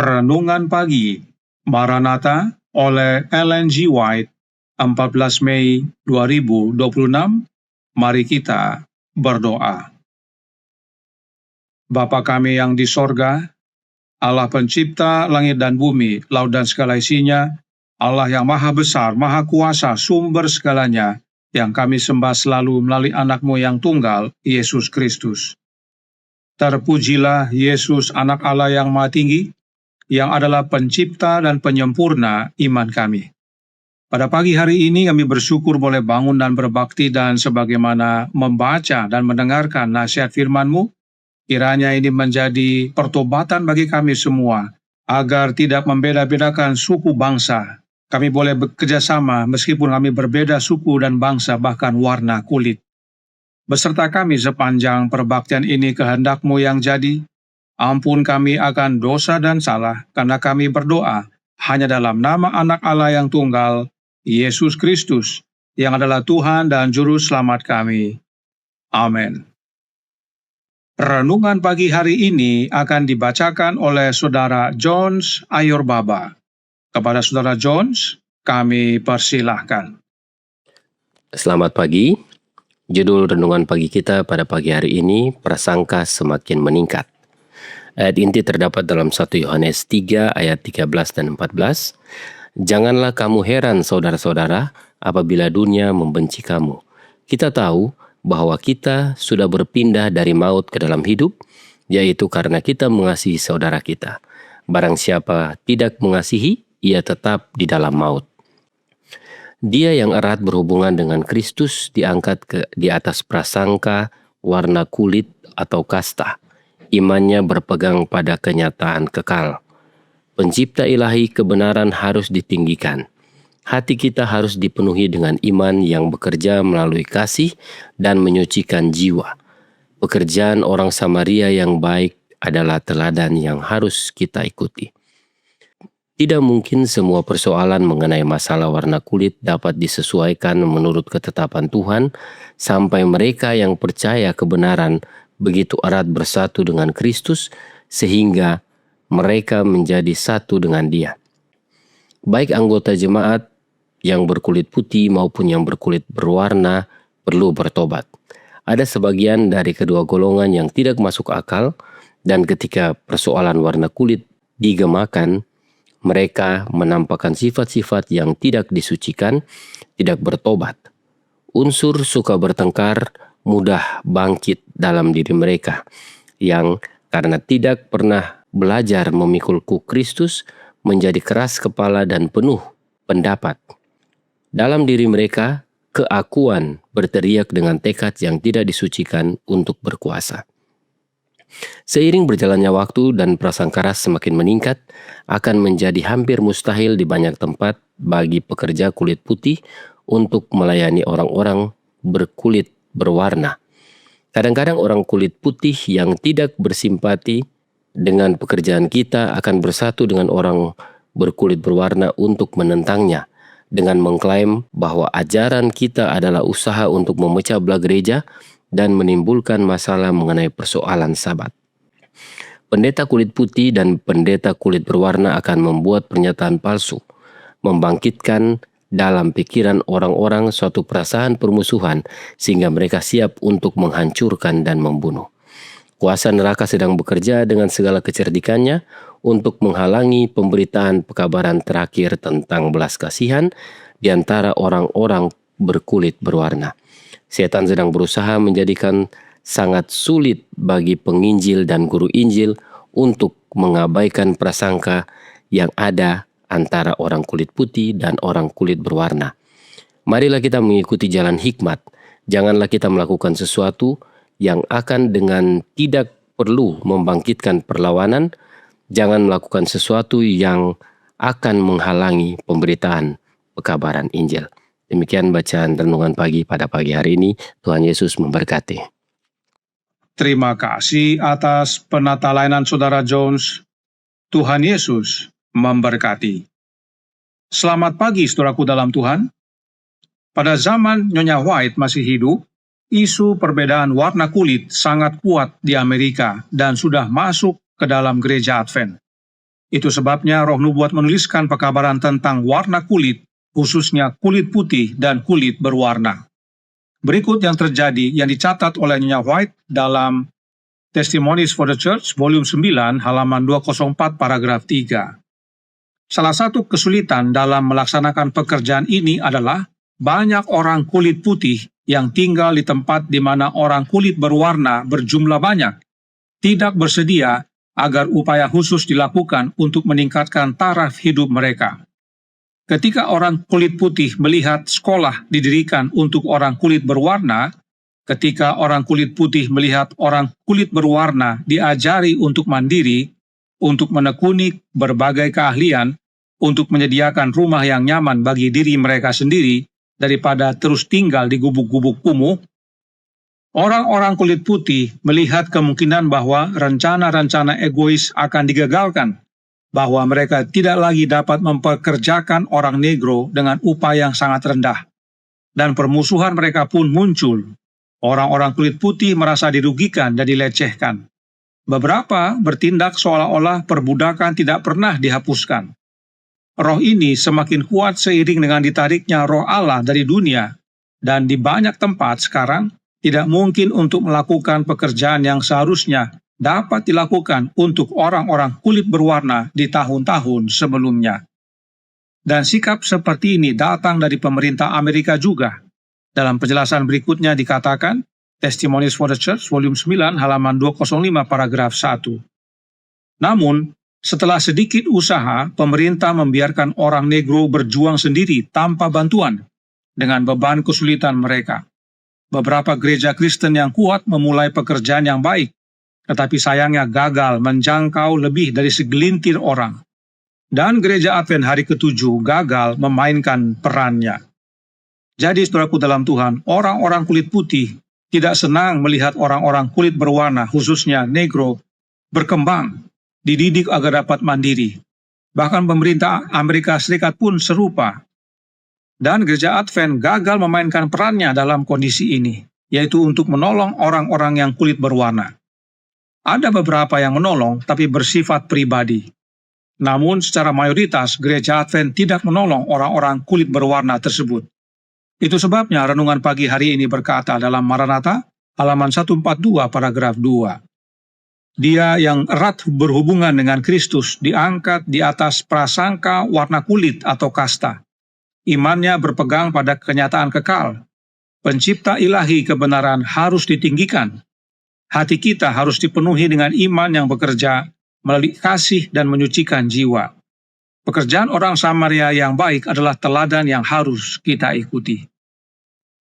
Renungan Pagi Maranatha oleh Ellen G. White, 14 Mei 2026. Mari kita berdoa. Bapa kami yang di sorga, Allah pencipta langit dan bumi, laut dan segala isinya, Allah yang maha besar, maha kuasa, sumber segalanya, yang kami sembah selalu melalui anak-Mu yang tunggal, Yesus Kristus. Terpujilah Yesus, anak Allah yang maha tinggi, yang adalah pencipta dan penyempurna iman kami. Pada pagi hari ini kami bersyukur boleh bangun dan berbakti, dan sebagaimana membaca dan mendengarkan nasihat firman-Mu, kiranya ini menjadi pertobatan bagi kami semua, agar tidak membeda-bedakan suku bangsa. Kami boleh bekerja sama meskipun kami berbeda suku dan bangsa, bahkan warna kulit. Beserta kami sepanjang perbaktian ini, kehendak-Mu yang jadi. Ampun kami akan dosa dan salah, karena kami berdoa hanya dalam nama anak Allah yang tunggal, Yesus Kristus, yang adalah Tuhan dan Juru Selamat kami. Amin. Renungan pagi hari ini akan dibacakan oleh Saudara Jones Ayorbaba. Kepada Saudara Jones, kami persilahkan. Selamat pagi. Judul renungan pagi kita pada pagi hari ini, prasangka semakin meningkat. Ayat inti terdapat dalam 1 Yohanes 3 ayat 13 dan 14. Janganlah kamu heran saudara-saudara apabila dunia membenci kamu. Kita tahu bahwa kita sudah berpindah dari maut ke dalam hidup, yaitu karena kita mengasihi saudara kita. Barang siapa tidak mengasihi, ia tetap di dalam maut. Dia yang erat berhubungan dengan Kristus diangkat di atas prasangka, warna kulit atau kasta. Imannya berpegang pada kenyataan kekal. Pencipta ilahi kebenaran harus ditinggikan. Hati kita harus dipenuhi dengan iman yang bekerja melalui kasih dan menyucikan jiwa. Pekerjaan orang Samaria yang baik adalah teladan yang harus kita ikuti. Tidak mungkin semua persoalan mengenai masalah warna kulit dapat disesuaikan menurut ketetapan Tuhan sampai mereka yang percaya kebenaran begitu erat bersatu dengan Kristus sehingga mereka menjadi satu dengan Dia. Baik anggota jemaat yang berkulit putih maupun yang berkulit berwarna perlu bertobat. Ada sebagian dari kedua golongan yang tidak masuk akal, dan ketika persoalan warna kulit digemakan, mereka menampakkan sifat-sifat yang tidak disucikan, tidak bertobat. Unsur suka bertengkar mudah bangkit dalam diri mereka, yang karena tidak pernah belajar memikul kuk Kristus menjadi keras kepala dan penuh pendapat. Dalam diri mereka, keakuan berteriak dengan tekad yang tidak disucikan untuk berkuasa. Seiring berjalannya waktu dan prasangka ras semakin meningkat, akan menjadi hampir mustahil di banyak tempat bagi pekerja kulit putih untuk melayani orang-orang berkulit berwarna. Kadang-kadang orang kulit putih yang tidak bersimpati dengan pekerjaan kita akan bersatu dengan orang berkulit berwarna untuk menentangnya, dengan mengklaim bahwa ajaran kita adalah usaha untuk memecah belah gereja dan menimbulkan masalah mengenai persoalan Sabat. Pendeta kulit putih dan pendeta kulit berwarna akan membuat pernyataan palsu, membangkitkan dalam pikiran orang-orang suatu perasaan permusuhan sehingga mereka siap untuk menghancurkan dan membunuh. Kuasa neraka sedang bekerja dengan segala kecerdikannya untuk menghalangi pemberitaan pekabaran terakhir tentang belas kasihan di antara orang-orang berkulit berwarna. Setan sedang berusaha menjadikan sangat sulit bagi penginjil dan guru Injil untuk mengabaikan prasangka yang ada antara orang kulit putih dan orang kulit berwarna. Marilah kita mengikuti jalan hikmat. Janganlah kita melakukan sesuatu yang akan dengan tidak perlu membangkitkan perlawanan. Jangan melakukan sesuatu yang akan menghalangi pemberitaan pekabaran Injil. Demikian bacaan renungan pagi pada pagi hari ini. Tuhan Yesus memberkati. Terima kasih atas penata layanan Saudara Jones. Tuhan Yesus memberkati. Selamat pagi saudaraku dalam Tuhan. Pada zaman Nyonya White masih hidup, isu perbedaan warna kulit sangat kuat di Amerika dan sudah masuk ke dalam gereja Advent. Itu sebabnya Roh Nubuat menuliskan pekabaran tentang warna kulit, khususnya kulit putih dan kulit berwarna. Berikut yang terjadi yang dicatat oleh Nyonya White dalam Testimonies for the Church, volume 9, halaman 204, paragraf 3. Salah satu kesulitan dalam melaksanakan pekerjaan ini adalah banyak orang kulit putih yang tinggal di tempat di mana orang kulit berwarna berjumlah banyak, tidak bersedia agar upaya khusus dilakukan untuk meningkatkan taraf hidup mereka. Ketika orang kulit putih melihat sekolah didirikan untuk orang kulit berwarna, ketika orang kulit putih melihat orang kulit berwarna diajari untuk mandiri, untuk menekuni berbagai keahlian, untuk menyediakan rumah yang nyaman bagi diri mereka sendiri daripada terus tinggal di gubuk-gubuk kumuh, orang-orang kulit putih melihat kemungkinan bahwa rencana-rencana egois akan digagalkan, bahwa mereka tidak lagi dapat mempekerjakan orang negro dengan upah yang sangat rendah, dan permusuhan mereka pun muncul. Orang-orang kulit putih merasa dirugikan dan dilecehkan. Beberapa bertindak seolah-olah perbudakan tidak pernah dihapuskan. Roh ini semakin kuat seiring dengan ditariknya Roh Allah dari dunia, dan di banyak tempat sekarang tidak mungkin untuk melakukan pekerjaan yang seharusnya dapat dilakukan untuk orang-orang kulit berwarna di tahun-tahun sebelumnya. Dan sikap seperti ini datang dari pemerintah Amerika juga. Dalam penjelasan berikutnya dikatakan, Testimonies for the Church, volume 9, halaman 205, paragraf 1. Namun, setelah sedikit usaha, pemerintah membiarkan orang negro berjuang sendiri tanpa bantuan, dengan beban kesulitan mereka. Beberapa gereja Kristen yang kuat memulai pekerjaan yang baik, tetapi sayangnya gagal menjangkau lebih dari segelintir orang. Dan gereja Advent hari ke-7 gagal memainkan perannya. Jadi, saudaraku dalam Tuhan, orang-orang kulit putih tidak senang melihat orang-orang kulit berwarna, khususnya negro, berkembang, dididik agar dapat mandiri. Bahkan pemerintah Amerika Serikat pun serupa. Dan gereja Advent gagal memainkan perannya dalam kondisi ini, yaitu untuk menolong orang-orang yang kulit berwarna. Ada beberapa yang menolong, tapi bersifat pribadi. Namun secara mayoritas, gereja Advent tidak menolong orang-orang kulit berwarna tersebut. Itu sebabnya renungan pagi hari ini berkata dalam Maranatha, halaman 142, paragraf 2. Dia yang erat berhubungan dengan Kristus diangkat di atas prasangka warna kulit atau kasta. Imannya berpegang pada kenyataan kekal. Pencipta ilahi kebenaran harus ditinggikan. Hati kita harus dipenuhi dengan iman yang bekerja melalui kasih dan menyucikan jiwa. Pekerjaan orang Samaria yang baik adalah teladan yang harus kita ikuti.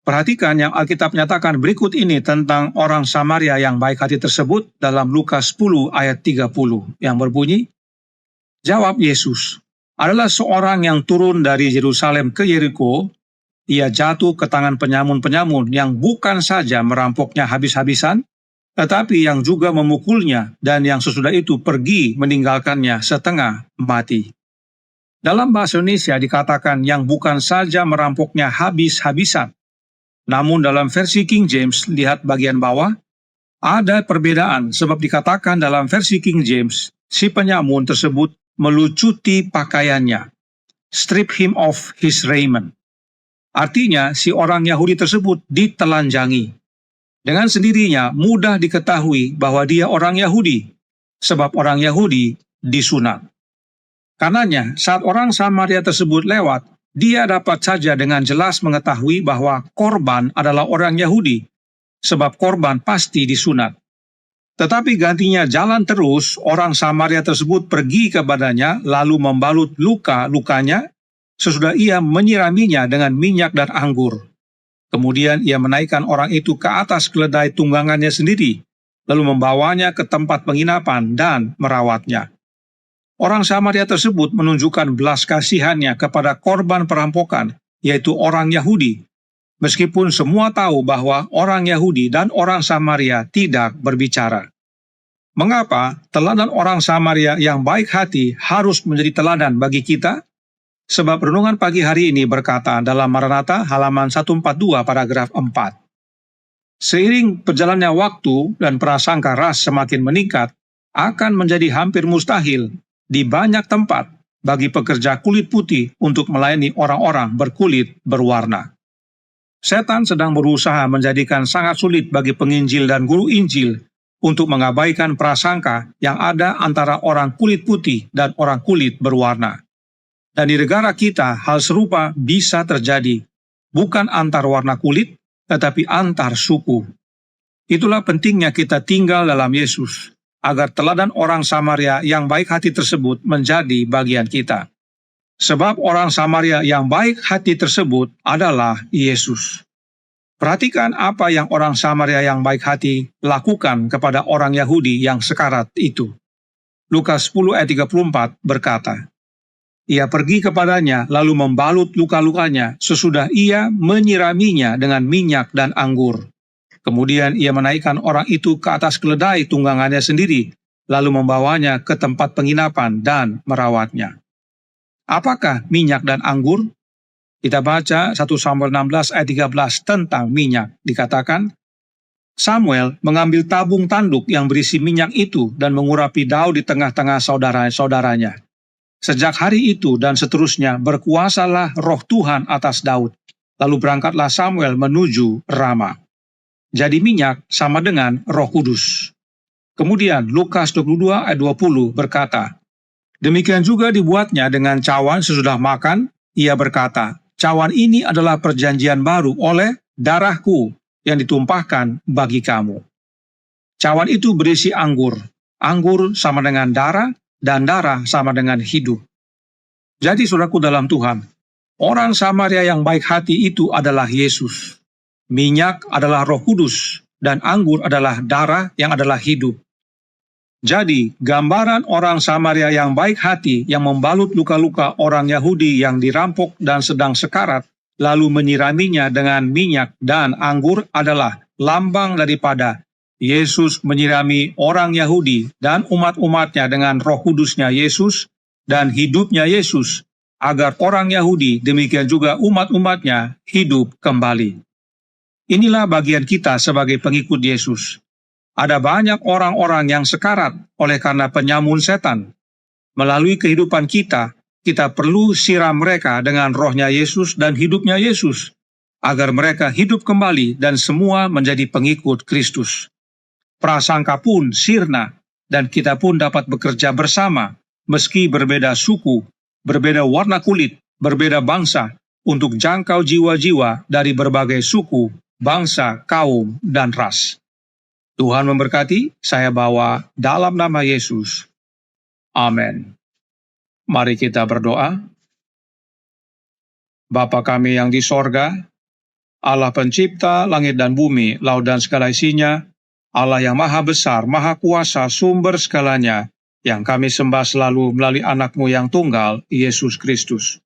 Perhatikan yang Alkitab nyatakan berikut ini tentang orang Samaria yang baik hati tersebut dalam Lukas 10 ayat 30 yang berbunyi, jawab Yesus, adalah seorang yang turun dari Yerusalem ke Yeriko. Ia jatuh ke tangan penyamun-penyamun yang bukan saja merampoknya habis-habisan, tetapi yang juga memukulnya dan yang sesudah itu pergi meninggalkannya setengah mati. Dalam bahasa Indonesia dikatakan yang bukan saja merampoknya habis-habisan. Namun dalam versi King James, lihat bagian bawah, ada perbedaan sebab dikatakan dalam versi King James, si penyamun tersebut melucuti pakaiannya, strip him of his raiment. Artinya, si orang Yahudi tersebut ditelanjangi. Dengan sendirinya mudah diketahui bahwa dia orang Yahudi, sebab orang Yahudi disunat. Karenanya, saat orang Samaria tersebut lewat, dia dapat saja dengan jelas mengetahui bahwa korban adalah orang Yahudi, sebab korban pasti disunat. Tetapi gantinya jalan terus, orang Samaria tersebut pergi kepadanya lalu membalut luka-lukanya, sesudah ia menyiraminya dengan minyak dan anggur. Kemudian ia menaikkan orang itu ke atas keledai tunggangannya sendiri, lalu membawanya ke tempat penginapan dan merawatnya. Orang Samaria tersebut menunjukkan belas kasihannya kepada korban perampokan, yaitu orang Yahudi, meskipun semua tahu bahwa orang Yahudi dan orang Samaria tidak berbicara. Mengapa teladan orang Samaria yang baik hati harus menjadi teladan bagi kita? Sebab renungan pagi hari ini berkata dalam Maranatha halaman 142 paragraf 4. Seiring berjalannya waktu dan prasangka ras semakin meningkat, akan menjadi hampir mustahil di banyak tempat bagi pekerja kulit putih untuk melayani orang-orang berkulit berwarna. Setan sedang berusaha menjadikan sangat sulit bagi penginjil dan guru Injil untuk mengabaikan prasangka yang ada antara orang kulit putih dan orang kulit berwarna. Dan di negara kita hal serupa bisa terjadi, bukan antar warna kulit, tetapi antar suku. Itulah pentingnya kita tinggal dalam Yesus, agar teladan orang Samaria yang baik hati tersebut menjadi bagian kita. Sebab orang Samaria yang baik hati tersebut adalah Yesus. Perhatikan apa yang orang Samaria yang baik hati lakukan kepada orang Yahudi yang sekarat itu. Lukas 10 ayat 34 berkata, ia pergi kepadanya lalu membalut luka-lukanya sesudah ia menyiraminya dengan minyak dan anggur. Kemudian ia menaikkan orang itu ke atas keledai tunggangannya sendiri, lalu membawanya ke tempat penginapan dan merawatnya. Apakah minyak dan anggur? Kita baca 1 Samuel 16 ayat 13 tentang minyak. Dikatakan, Samuel mengambil tabung tanduk yang berisi minyak itu dan mengurapi Daud di tengah-tengah saudara-saudaranya. Sejak hari itu dan seterusnya berkuasalah roh Tuhan atas Daud. Lalu berangkatlah Samuel menuju Rama. Jadi minyak sama dengan Roh Kudus. Kemudian Lukas 22 ayat 20 berkata, demikian juga dibuatnya dengan cawan sesudah makan. Ia berkata, cawan ini adalah perjanjian baru oleh darahku yang ditumpahkan bagi kamu. Cawan itu berisi anggur. Anggur sama dengan darah, dan darah sama dengan hidup. Jadi saudaraku dalam Tuhan, orang Samaria yang baik hati itu adalah Yesus. Minyak adalah Roh Kudus, dan anggur adalah darah yang adalah hidup. Jadi, gambaran orang Samaria yang baik hati yang membalut luka-luka orang Yahudi yang dirampok dan sedang sekarat, lalu menyiraminya dengan minyak dan anggur adalah lambang daripada Yesus menyirami orang Yahudi dan umat-umatnya dengan Roh Kudusnya Yesus dan hidupnya Yesus, agar orang Yahudi demikian juga umat-umatnya hidup kembali. Inilah bagian kita sebagai pengikut Yesus. Ada banyak orang-orang yang sekarat oleh karena penyamun setan. Melalui kehidupan kita perlu siram mereka dengan rohnya Yesus dan hidupnya Yesus, agar mereka hidup kembali dan semua menjadi pengikut Kristus. Prasangka pun sirna, dan kita pun dapat bekerja bersama, meski berbeda suku, berbeda warna kulit, berbeda bangsa, untuk jangkau jiwa-jiwa dari berbagai suku, bangsa, kaum, dan ras. Tuhan memberkati, saya bawa dalam nama Yesus. Amin. Mari kita berdoa. Bapa kami yang di sorga, Allah pencipta langit dan bumi, laut dan segala isinya, Allah yang maha besar, maha kuasa, sumber segalanya, yang kami sembah selalu melalui anak-Mu yang tunggal, Yesus Kristus.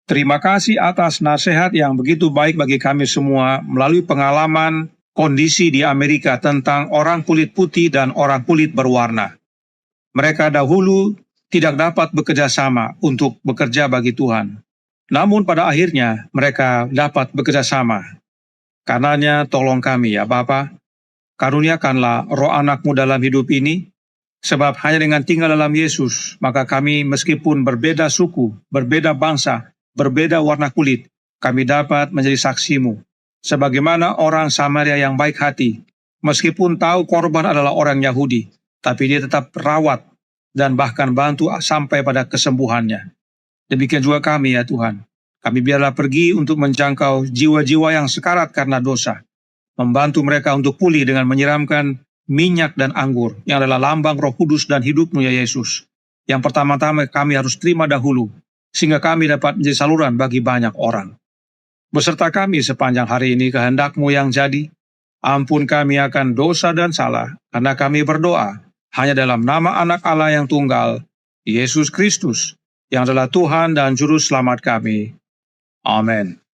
Terima kasih atas nasihat yang begitu baik bagi kami semua melalui pengalaman kondisi di Amerika tentang orang kulit putih dan orang kulit berwarna. Mereka dahulu tidak dapat bekerja sama untuk bekerja bagi Tuhan. Namun pada akhirnya mereka dapat bekerja sama. Karenanya tolong kami ya Bapa, karuniakanlah roh anak-Mu dalam hidup ini, sebab hanya dengan tinggal dalam Yesus, maka kami meskipun berbeda suku, berbeda bangsa, berbeda warna kulit, kami dapat menjadi saksi-Mu. Sebagaimana orang Samaria yang baik hati, meskipun tahu korban adalah orang Yahudi, tapi dia tetap rawat dan bahkan bantu sampai pada kesembuhannya. Demikian juga kami ya Tuhan. Kami biarlah pergi untuk menjangkau jiwa-jiwa yang sekarat karena dosa, membantu mereka untuk pulih dengan menyiramkan minyak dan anggur, yang adalah lambang Roh Kudus dan hidup-Mu ya Yesus. Yang pertama-tama kami harus terima dahulu, sehingga kami dapat menjadi saluran bagi banyak orang. Beserta kami sepanjang hari ini kehendak-Mu yang jadi. Ampun kami akan dosa dan salah, karena kami berdoa hanya dalam nama anak Allah yang tunggal, Yesus Kristus, yang adalah Tuhan dan Juru Selamat kami. Amin.